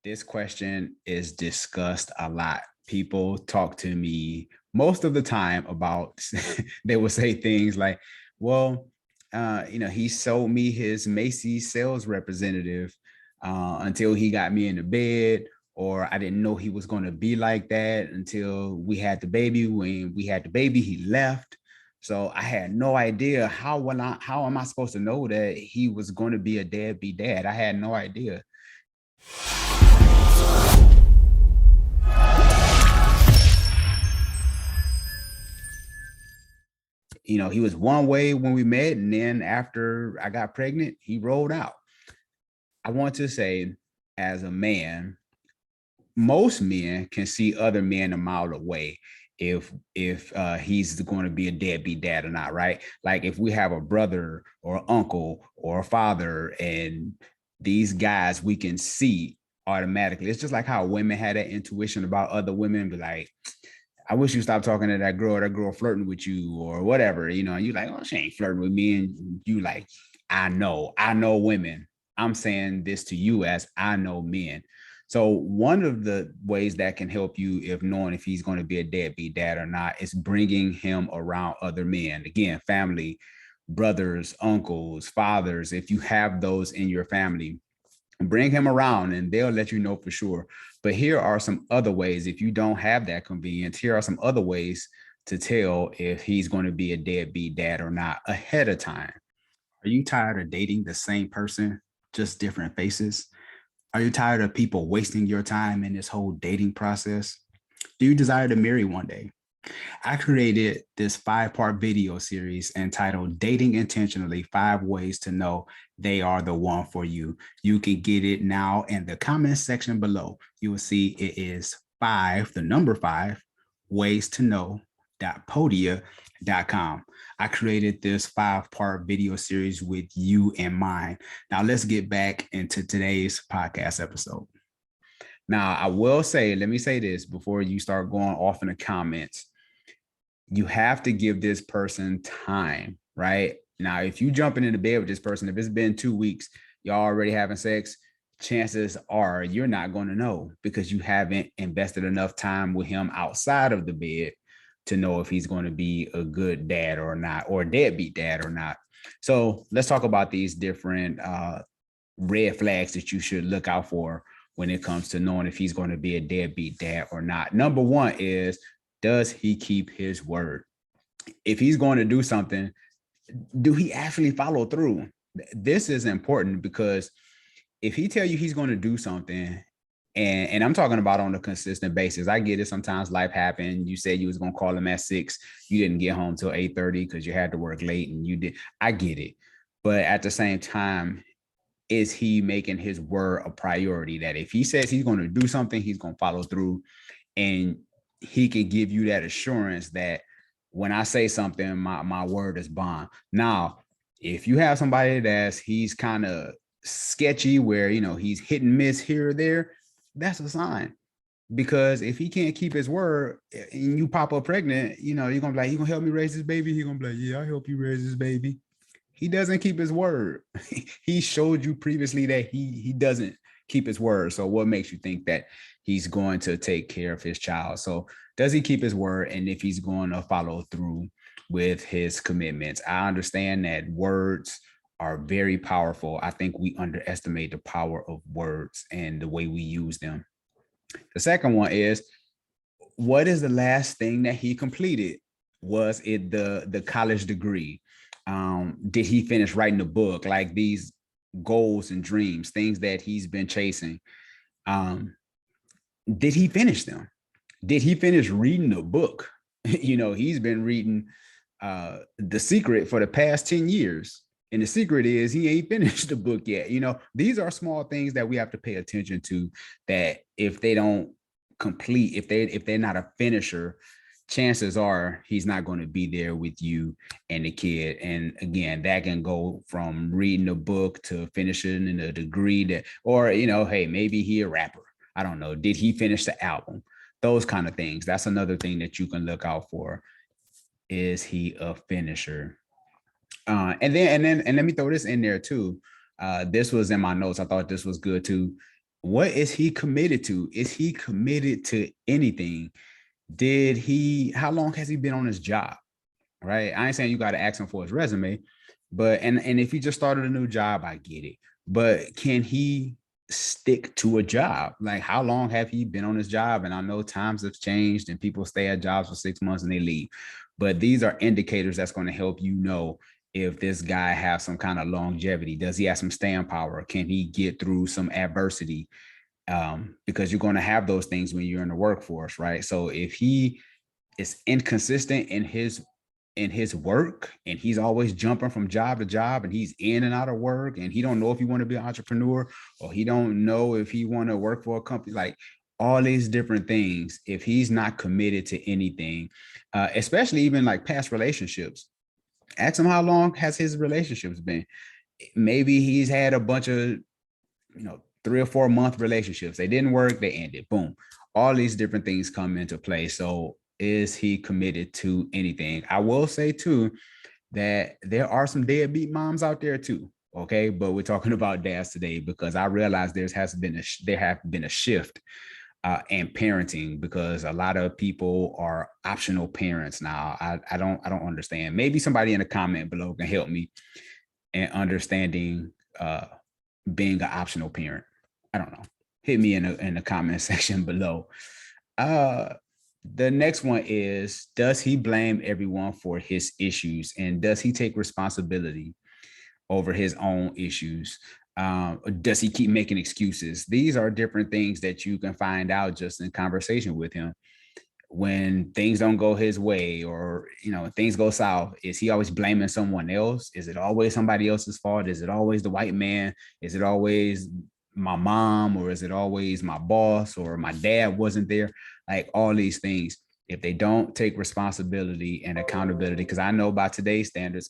This question is discussed a lot. People talk to me most of the time about, they will say things like, well, he sold me his Macy's sales representative until he got me in the bed, or I didn't know he was going to be like that until we had the baby. When we had the baby, he left. So I had no idea how am I supposed to know that he was going to be a deadbeat dad? I had no idea. He was one way when we met, and then after I got pregnant, he rolled out. I want to say, as a man, most men can see other men a mile away if he's going to be a deadbeat dad or not, right? Like if we have a brother or uncle or a father, and these guys we can see automatically. It's just like how women had that intuition about other women, be like, I wish you stopped talking to that girl flirting with you or whatever, and you like, oh, she ain't flirting with me. And you like, I know women. I'm saying this to you as I know men. So one of the ways that can help you if knowing if he's going to be a deadbeat dad or not is bringing him around other men. Again, family, brothers, uncles, fathers, if you have those in your family, bring him around and they'll let you know for sure. But here are some other ways. If you don't have that convenience, here are some other ways to tell if he's going to be a deadbeat dad or not ahead of time. Are you tired of dating the same person, just different faces? Are you tired of people wasting your time in this whole dating process? Do you desire to marry one day? I created this 5-part video series entitled Dating Intentionally, 5 Ways to Know They Are the One for You. You can get it now in the comment section below. You will see it is 5, the number 5, ways to know podia.com. I created this 5-part video series with you in mind. Now let's get back into today's podcast episode. Now, I will say, let me say this before you start going off in the comments. You have to give this person time, right? Now, if you jumping into bed with this person, if it's been 2 weeks, y'all already having sex, chances are you're not going to know because you haven't invested enough time with him outside of the bed to know if he's going to be a good dad or not, or a deadbeat dad or not. So let's talk about these different red flags that you should look out for when it comes to knowing if he's going to be a deadbeat dad or not. Number one is, does he keep his word? If he's going to do something, do he actually follow through? This is important because if he tell you he's going to do something, and I'm talking about on a consistent basis. I get it. Sometimes life happened. You said you was going to call him at 6. You didn't get home till 8:30 because you had to work late and you did. I get it. But at the same time, is he making his word a priority? That if he says he's going to do something, he's going to follow through, and he can give you that assurance that when I say something, my word is bond. Now, if you have somebody he's kind of sketchy where, he's hit and miss here or there, that's a sign. Because if he can't keep his word and you pop up pregnant, you're going to be like, you going to help me raise this baby? He's going to be like, yeah, I'll help you raise this baby. He doesn't keep his word. He showed you previously that he doesn't keep his word. So what makes you think that he's going to take care of his child? So does he keep his word? And if he's going to follow through with his commitments? I understand that words are very powerful. I think we underestimate the power of words and the way we use them. The second one is, what is the last thing that he completed? Was it the college degree? Did he finish writing a book? Like these goals and dreams, things that he's been chasing. Did he finish them? Did he finish reading a book? He's been reading The Secret for the past 10 years. And the secret is he ain't finished the book yet. These are small things that we have to pay attention to, that if they don't complete, if they're not a finisher, chances are he's not going to be there with you and the kid. And again, that can go from reading a book to finishing in a degree that, or, hey, maybe he a rapper. I don't know. Did he finish the album? Those kind of things. That's another thing that you can look out for. Is he a finisher? And let me throw this in there too. This was in my notes. I thought this was good too. What is he committed to? Is he committed to anything? How long has he been on his job? Right. I ain't saying you got to ask him for his resume, but and if he just started a new job, I get it. But can he stick to a job? Like, how long have he been on his job? And I know times have changed and people stay at jobs for 6 months and they leave. But these are indicators that's going to help you know if this guy has some kind of longevity. Does he have some staying power? Can he get through some adversity? Because you're going to have those things when you're in the workforce, right? So if he is inconsistent in his work and he's always jumping from job to job and he's in and out of work and he don't know if he want to be an entrepreneur or he don't know if he want to work for a company, like all these different things, if he's not committed to anything, especially even like past relationships, ask him how long has his relationships been. Maybe he's had a bunch of 3 or 4 month relationships. They didn't work, they ended. Boom. All these different things come into play. So is he committed to anything? I will say too that there are some deadbeat moms out there too. Okay, but we're talking about dads today because I realize there have been a shift in parenting because a lot of people are optional parents now. I don't understand. Maybe somebody in the comment below can help me in understanding being an optional parent. I don't know. Hit me in the comment section below. The next one is, does he blame everyone for his issues? And does he take responsibility over his own issues? Does he keep making excuses? These are different things that you can find out just in conversation with him. When things don't go his way or, things go south, is he always blaming someone else? Is it always somebody else's fault? Is it always the white man? Is it always my mom, or is it always my boss, or my dad wasn't there? Like all these things, if they don't take responsibility and accountability, because I know by today's standards,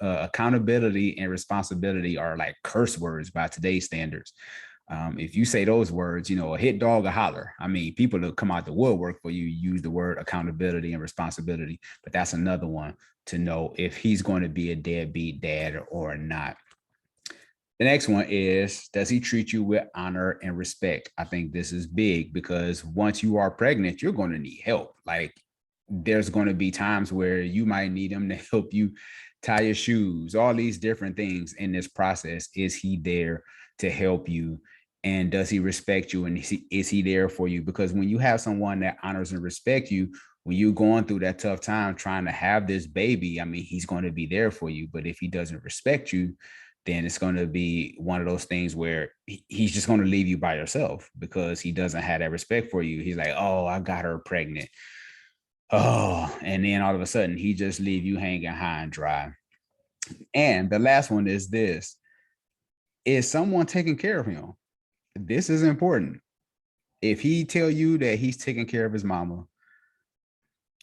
accountability and responsibility are like curse words by today's standards. If you say those words, a hit dog, a holler. I mean, people will come out the woodwork for you, use the word accountability and responsibility, but that's another one to know if he's going to be a deadbeat dad or not. The next one is, does he treat you with honor and respect? I think this is big because once you are pregnant, you're going to need help. Like there's going to be times where you might need him to help you tie your shoes, all these different things in this process. Is he there to help you? And does he respect you? And is he there for you? Because when you have someone that honors and respects you, when you're going through that tough time trying to have this baby, I mean, he's going to be there for you. But if he doesn't respect you, then it's going to be one of those things where he's just going to leave you by yourself because he doesn't have that respect for you. He's like, oh, I got her pregnant. Oh, and then all of a sudden he just leave you hanging high and dry. And the last one is this: is someone taking care of him? This is important. If he tell you that he's taking care of his mama,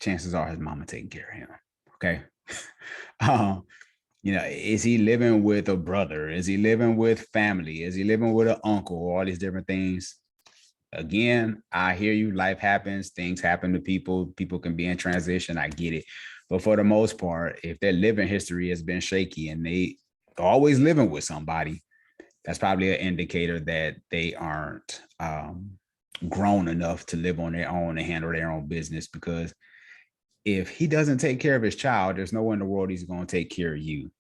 chances are his mama taking care of him. Okay. Is he living with a brother? Is he living with family? Is he living with an uncle? All these different things. Again, I hear you. Life happens. Things happen to people. People can be in transition. I get it. But for the most part, if their living history has been shaky and they always living with somebody, that's probably an indicator that they aren't grown enough to live on their own and handle their own business. Because if he doesn't take care of his child, there's no one in the world he's going to take care of you.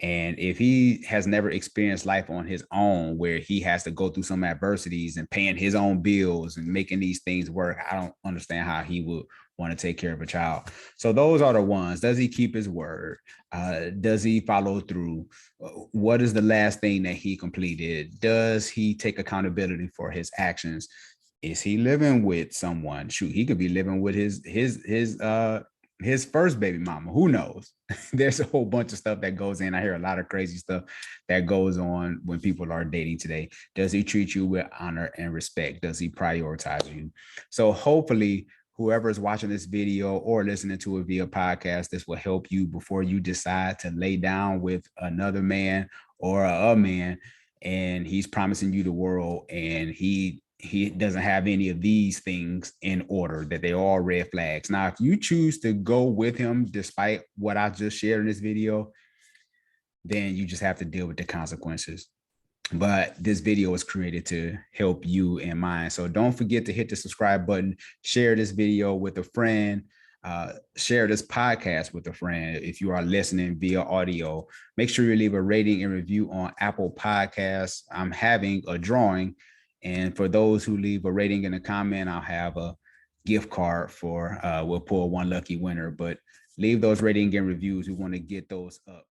And if he has never experienced life on his own, where he has to go through some adversities and paying his own bills and making these things work, I don't understand how he would want to take care of a child. So those are the ones. Does he keep his word? Does he follow through? What is the last thing that he completed? Does he take accountability for his actions? Is he living with someone? Shoot, he could be living with his first baby mama. Who knows? There's a whole bunch of stuff that goes in. I hear a lot of crazy stuff that goes on when people are dating today. Does he treat you with honor and respect? Does he prioritize you? So hopefully whoever is watching this video or listening to it via podcast, this will help you before you decide to lay down with another man or a man and he's promising you the world and he doesn't have any of these things in order, that they're all red flags. Now, if you choose to go with him, despite what I just shared in this video, then you just have to deal with the consequences. but this video was created to help you and mine. So don't forget to hit the subscribe button, share this video with a friend, share this podcast with a friend. If you are listening via audio, make sure you leave a rating and review on Apple Podcasts. I'm having a drawing, and for those who leave a rating and a comment, I'll have a gift card for, we'll pull one lucky winner. But leave those rating and reviews. We want to get those up.